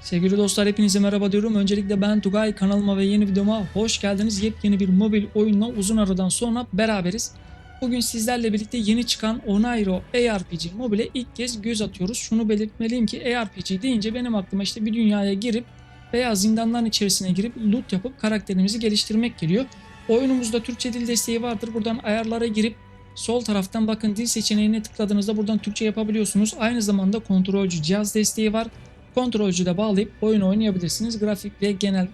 Sevgili dostlar hepinize merhaba diyorum. Öncelikle ben Tugay, kanalıma ve yeni videoma hoş geldiniz. Yepyeni bir mobil oyunla uzun aradan sonra beraberiz. Bugün sizlerle birlikte yeni çıkan Onairo ARPG mobile ilk kez göz atıyoruz. Şunu belirtmeliyim ki ARPG deyince benim aklıma işte bir dünyaya girip veya zindanların içerisine girip loot yapıp karakterimizi geliştirmek geliyor. Oyunumuzda Türkçe dil desteği vardır. Buradan ayarlara girip sol taraftan bakın dil seçeneğine tıkladığınızda buradan Türkçe yapabiliyorsunuz. Aynı zamanda kontrolcü cihaz desteği var. Kontrolcü de bağlayıp oyun oynayabilirsiniz. Grafik ve genel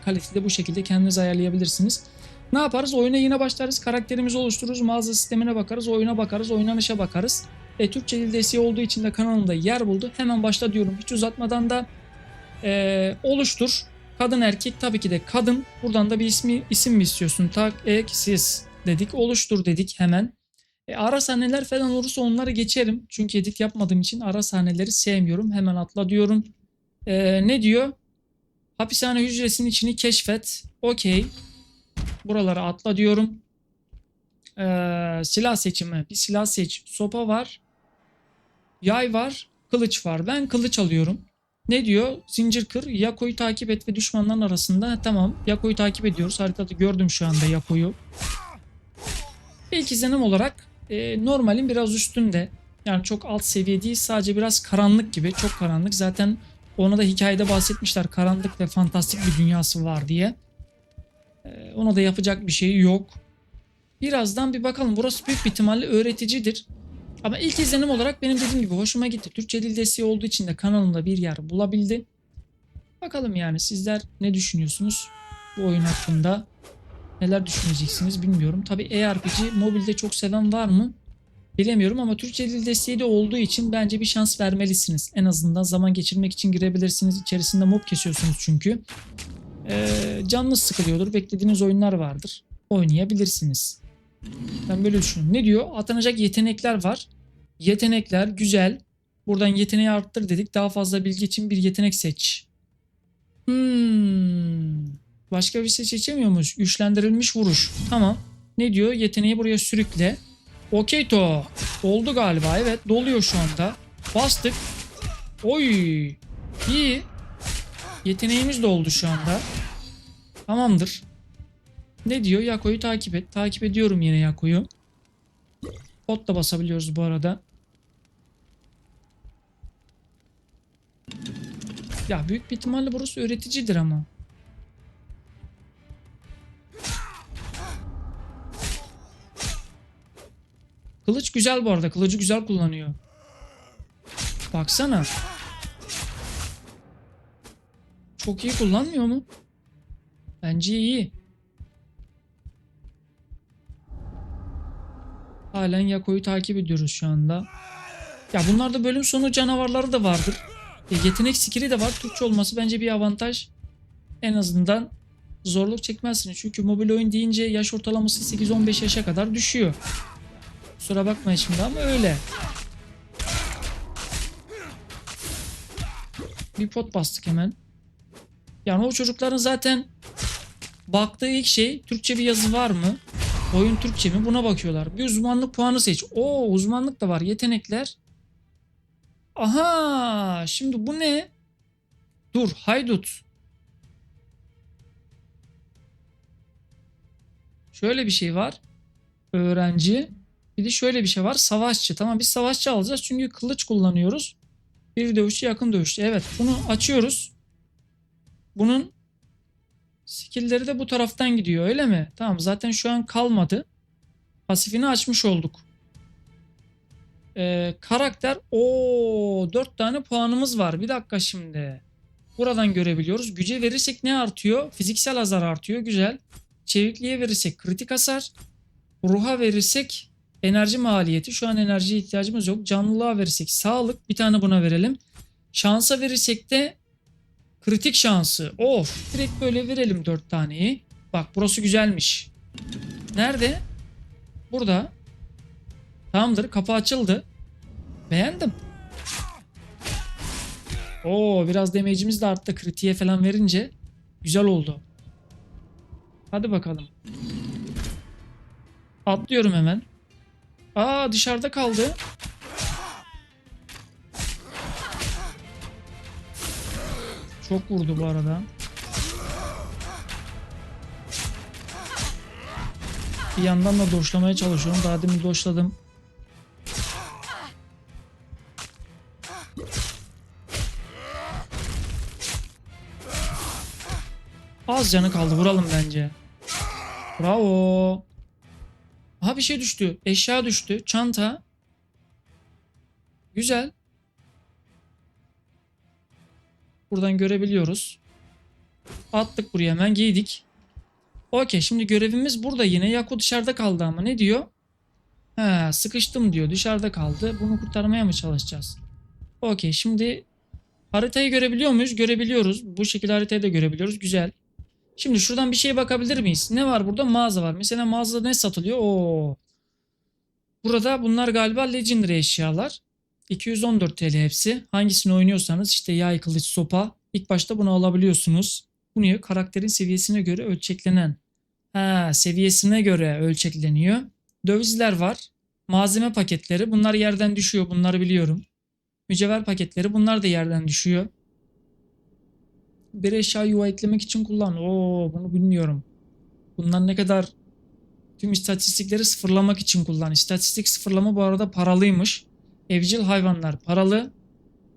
kaliteyi de bu şekilde kendiniz ayarlayabilirsiniz. Ne yaparız? Oyuna yine başlarız. Karakterimizi oluştururuz. Mağaza sistemine bakarız. Oyuna bakarız. Oynanışa bakarız. Türkçe dil desteği olduğu için de kanalımda yer buldu. Hemen başla diyorum. Hiç uzatmadan da oluştur. Kadın erkek, tabii ki de kadın. Buradan da bir isim mi istiyorsun? Tak siz dedik. Oluştur dedik hemen. Ara sahneler falan olursa onları geçerim. Çünkü edit yapmadığım için ara sahneleri sevmiyorum. Hemen atla diyorum. Ne diyor? Hapishane hücresinin içini keşfet. Okey. Buralara atla diyorum. Silah seçimi. Bir silah seç. Sopa var. Yay var. Kılıç var. Ben kılıç alıyorum. Ne diyor? Zincir kır. Yako'yu takip et ve düşmanların arasında. Tamam. Yako'yu takip ediyoruz. Haritada gördüm şu anda Yako'yu. İlk izlenim olarak normalin biraz üstünde. Yani çok alt seviye değil, sadece biraz karanlık gibi. Çok karanlık. Zaten ona da hikayede bahsetmişler. Karanlık ve fantastik bir dünyası var diye. Ona da yapacak bir şey yok. Birazdan bir bakalım. Burası büyük bir ihtimalle öğreticidir. Ama ilk izlenim olarak benim dediğim gibi hoşuma gitti. Türkçe dil desteği olduğu için de kanalımda bir yer bulabildi. Bakalım yani sizler ne düşünüyorsunuz bu oyun hakkında? Neler düşüneceksiniz bilmiyorum. Tabii ARPG mobilde çok seven var mı? Bilemiyorum ama Türkçe dil desteği de olduğu için bence bir şans vermelisiniz. En azından zaman geçirmek için girebilirsiniz. İçerisinde mob kesiyorsunuz çünkü. Canınız sıkılıyordur. Beklediğiniz oyunlar vardır. Oynayabilirsiniz. Ben böyle düşünüyorum. Ne diyor? Atanacak yetenekler var. Yetenekler güzel. Buradan yeteneği arttır dedik. Daha fazla bilgi için bir yetenek seç. Başka bir şey seçemiyor muyuz? Güçlendirilmiş vuruş. Tamam. Ne diyor? Yeteneği buraya sürükle. Okey to. Oldu galiba. Evet. Doluyor şu anda. Bastık. Oy. İyi. Yeteneğimiz de oldu şu anda. Tamamdır. Ne diyor? Yako'yu takip et. Takip ediyorum yine Yako'yu. Pot da basabiliyoruz bu arada. Ya büyük bir ihtimalle burası öğreticidir ama. Kılıç güzel bu arada. Kılıcı güzel kullanıyor. Baksana. Çok iyi kullanmıyor mu? Bence iyi. Halen Yako'yu takip ediyoruz şu anda. Ya bunlarda bölüm sonu canavarları da vardır. Yetenek skill'i de var. Türkçe olması bence bir avantaj. En azından zorluk çekmezsiniz. Çünkü mobil oyun deyince yaş ortalaması 8-15 yaşa kadar düşüyor. Kusura bakmayın şimdi ama öyle. Bir pot bastık hemen. Yani o çocukların zaten baktığı ilk şey Türkçe bir yazı var mı? Oyun Türkçe mi? Buna bakıyorlar. Bir uzmanlık puanı seç. Oo, uzmanlık da var. Yetenekler. Aha, şimdi bu ne? Dur, haydut. Şöyle bir şey var. Öğrenci. Bir de şöyle bir şey var. Savaşçı. Tamam, biz savaşçı alacağız çünkü kılıç kullanıyoruz. Bir dövüşçü, yakın dövüşçü. Evet, bunu açıyoruz. Bunun skill'leri de bu taraftan gidiyor, öyle mi? Tamam, zaten şu an kalmadı. Pasifini açmış olduk. Karakter. Oo, 4 tane puanımız var. Bir dakika şimdi. Buradan görebiliyoruz. Güce verirsek ne artıyor? Fiziksel hasar artıyor. Güzel. Çevikliğe verirsek kritik hasar. Ruha verirsek enerji maliyeti. Şu an enerjiye ihtiyacımız yok. Canlılığa verirsek sağlık. Bir tane buna verelim. Şansa verirsek de kritik şansı. Of. Direkt böyle verelim 4 taneyi. Bak burası güzelmiş. Nerede? Burada. Tamamdır. Kapı açıldı. Beğendim. Oo, biraz damage'imiz de arttı. Kritiğe falan verince güzel oldu. Hadi bakalım. Atlıyorum hemen. Aa, dışarıda kaldı. Çok vurdu bu arada. Bir yandan da doşlamaya çalışıyorum. Daha demin doşladım. Az canı kaldı. Vuralım bence. Bravo. Aha bir şey düştü. Eşya düştü. Çanta. Güzel. Buradan görebiliyoruz. Attık buraya hemen giydik. Okey şimdi görevimiz burada yine. Yaku dışarıda kaldı ama ne diyor? He, sıkıştım diyor. Dışarıda kaldı. Bunu kurtarmaya mı çalışacağız? Okey şimdi haritayı görebiliyor muyuz? Görebiliyoruz. Bu şekilde haritayı da görebiliyoruz. Güzel. Şimdi şuradan bir şeye bakabilir miyiz? Ne var burada? Mağaza var. Mesela mağazada ne satılıyor? Oo. Burada bunlar galiba Legendary eşyalar. 214 TL hepsi. Hangisini oynuyorsanız işte yay, kılıç, sopa. İlk başta bunu alabiliyorsunuz. Bu niye? Karakterin seviyesine göre ölçeklenen. Ha, seviyesine göre ölçekleniyor. Dövizler var. Malzeme paketleri. Bunlar yerden düşüyor. Bunları biliyorum. Mücevher paketleri. Bunlar da yerden düşüyor. Bir eşya yuva eklemek için kullan. Oo, bunu bilmiyorum. Bunlar ne kadar tüm istatistikleri sıfırlamak için kullan. İstatistik sıfırlama bu arada paralıymış. Evcil hayvanlar paralı.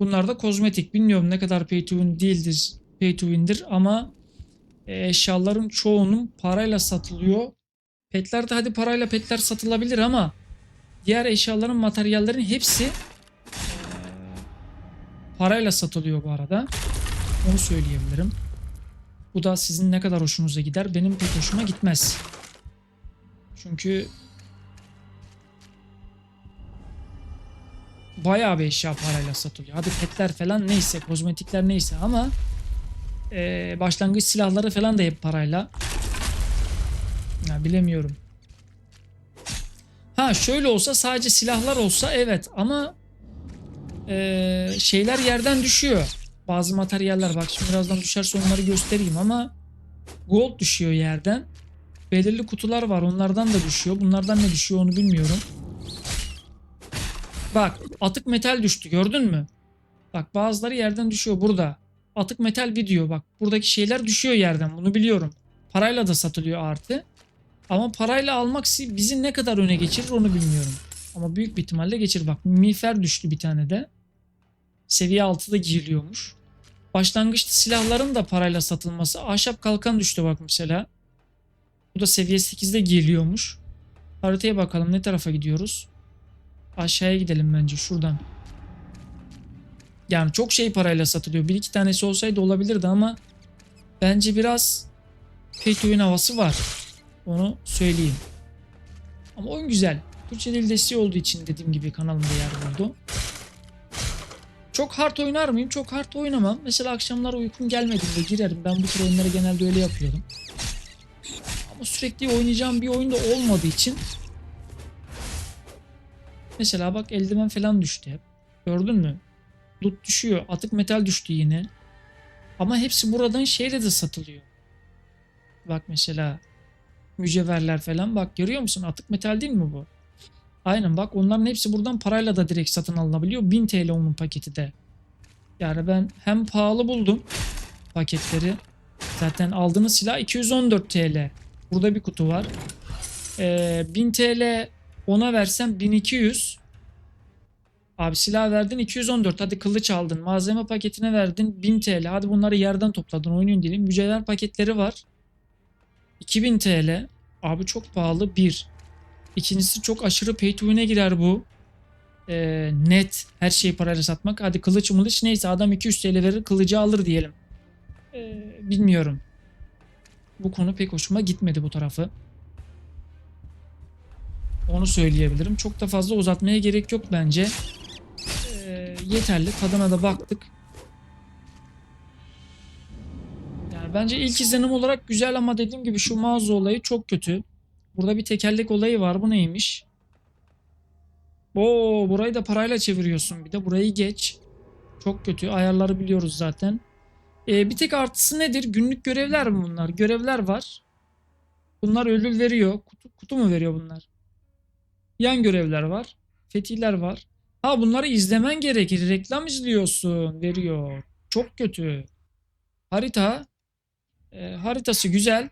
Bunlar da kozmetik. Bilmiyorum ne kadar pay to win değildir. Pay to win'dir ama eşyaların çoğunun parayla satılıyor. Petler de hadi parayla petler satılabilir ama diğer eşyaların materyallerin hepsi parayla satılıyor bu arada. Onu söyleyebilirim. Bu da sizin ne kadar hoşunuza gider. Benim pek hoşuma gitmez. Çünkü bayağı bir eşya parayla satılıyor. Hadi petler falan neyse, kozmetikler neyse ama başlangıç silahları falan da hep parayla. Ya bilemiyorum. Ha şöyle olsa sadece silahlar olsa evet ama şeyler yerden düşüyor. Bazı materyaller bak şimdi birazdan düşerse onları göstereyim ama gold düşüyor yerden. Belirli kutular var onlardan da düşüyor. Bunlardan ne düşüyor onu bilmiyorum. Bak atık metal düştü gördün mü? Bak bazıları yerden düşüyor burada. Atık metal video bak. Buradaki şeyler düşüyor yerden bunu biliyorum. Parayla da satılıyor artı. Ama parayla almak bizi ne kadar öne geçirir onu bilmiyorum. Ama büyük bir ihtimalle geçirir. Bak miğfer düştü bir tane de. Seviye 6'da giyiliyormuş. Başlangıçta silahların da parayla satılması. Ahşap kalkan düştü bak mesela. Bu da seviye 8'de giyiliyormuş. Haritaya bakalım ne tarafa gidiyoruz. Aşağıya gidelim bence şuradan. Yani çok şey parayla satılıyor. Bir iki tanesi olsaydı olabilirdi ama bence biraz pay to win havası var. Onu söyleyeyim. Ama oyun güzel. Türkçe dil desteği olduğu için dediğim gibi kanalımda yer buldu. Çok hard oynar mıyım? Çok hard oynamam. Mesela akşamlar uykum gelmediğinde girerim. Ben bu tür oyunları genelde öyle yapıyorum. Ama sürekli oynayacağım bir oyunda olmadığı için mesela bak eldiven falan düştü hep. Gördün mü? Loot düşüyor. Atık metal düştü yine. Ama hepsi buradan şeyle de satılıyor. Bak mesela mücevherler falan. Bak görüyor musun? Atık metal değil mi bu? Aynen bak onların hepsi buradan parayla da direkt satın alınabiliyor. 1000 TL onun paketi de. Yani ben hem pahalı buldum paketleri. Zaten aldığınız silah 214 TL. Burada bir kutu var. 1000 TL ona versem 1200. Abi silah verdin 214. Hadi kılıç aldın. Malzeme paketine verdin 1000 TL. Hadi bunları yerden topladın. Oyunun diyelim. Mücevher paketleri var. 2000 TL. Abi çok pahalı. Bir. İkincisi çok aşırı pay to win'e girer bu. Net. Her şeyi parayla satmak. Hadi kılıç mılıç neyse adam 200 TL verir kılıcı alır diyelim. Bilmiyorum. Bu konu pek hoşuma gitmedi bu tarafı. Onu söyleyebilirim. Çok da fazla uzatmaya gerek yok bence. Yeterli. Tadına da baktık. Yani bence ilk izlenim olarak güzel ama dediğim gibi şu mağaza olayı çok kötü. Burada bir tekerlek olayı var. Bu neymiş? Oo, burayı da parayla çeviriyorsun. Bir de burayı geç. Çok kötü. Ayarları biliyoruz zaten. Bir tek artısı nedir? Günlük görevler mi bunlar? Görevler var. Bunlar ödül veriyor. Kutu mu veriyor bunlar? Yan görevler var. Fetihler var. Ha bunları izlemen gerekir. Reklam izliyorsun. Veriyor. Çok kötü. Harita. Haritası güzel.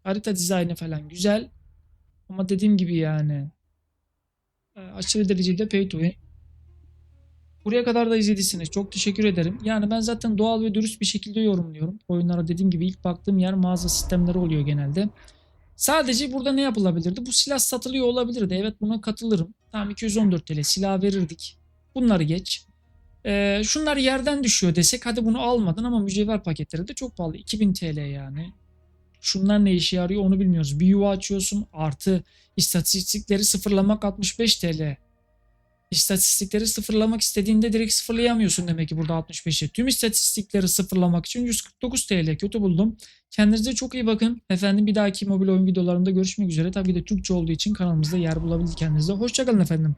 Harita dizaynı falan güzel. Ama dediğim gibi yani aşırı derecede pay to win. Buraya kadar da izlediyseniz çok teşekkür ederim. Yani ben zaten doğal ve dürüst bir şekilde yorumluyorum. Oyunlara dediğim gibi ilk baktığım yer mağaza sistemleri oluyor genelde. Sadece burada ne yapılabilirdi? Bu silah satılıyor olabilirdi. Evet, buna katılırım. Tamam, 214 TL silah verirdik. Bunları geç. Şunlar yerden düşüyor desek hadi bunu almadın ama mücevher paketleri de çok pahalı. 2000 TL yani. Şunlar ne işe yarıyor onu bilmiyoruz. Bir yuva açıyorsun artı istatistikleri sıfırlamak 65 TL. İstatistikleri sıfırlamak istediğinde direkt sıfırlayamıyorsun demek ki burada 65'e. Tüm istatistikleri sıfırlamak için 149 TL. Kötü buldum. Kendinize çok iyi bakın. Efendim bir dahaki mobil oyun videolarında görüşmek üzere. Tabii de Türkçe olduğu için kanalımızda yer bulabildik kendinize. Hoşçakalın efendim.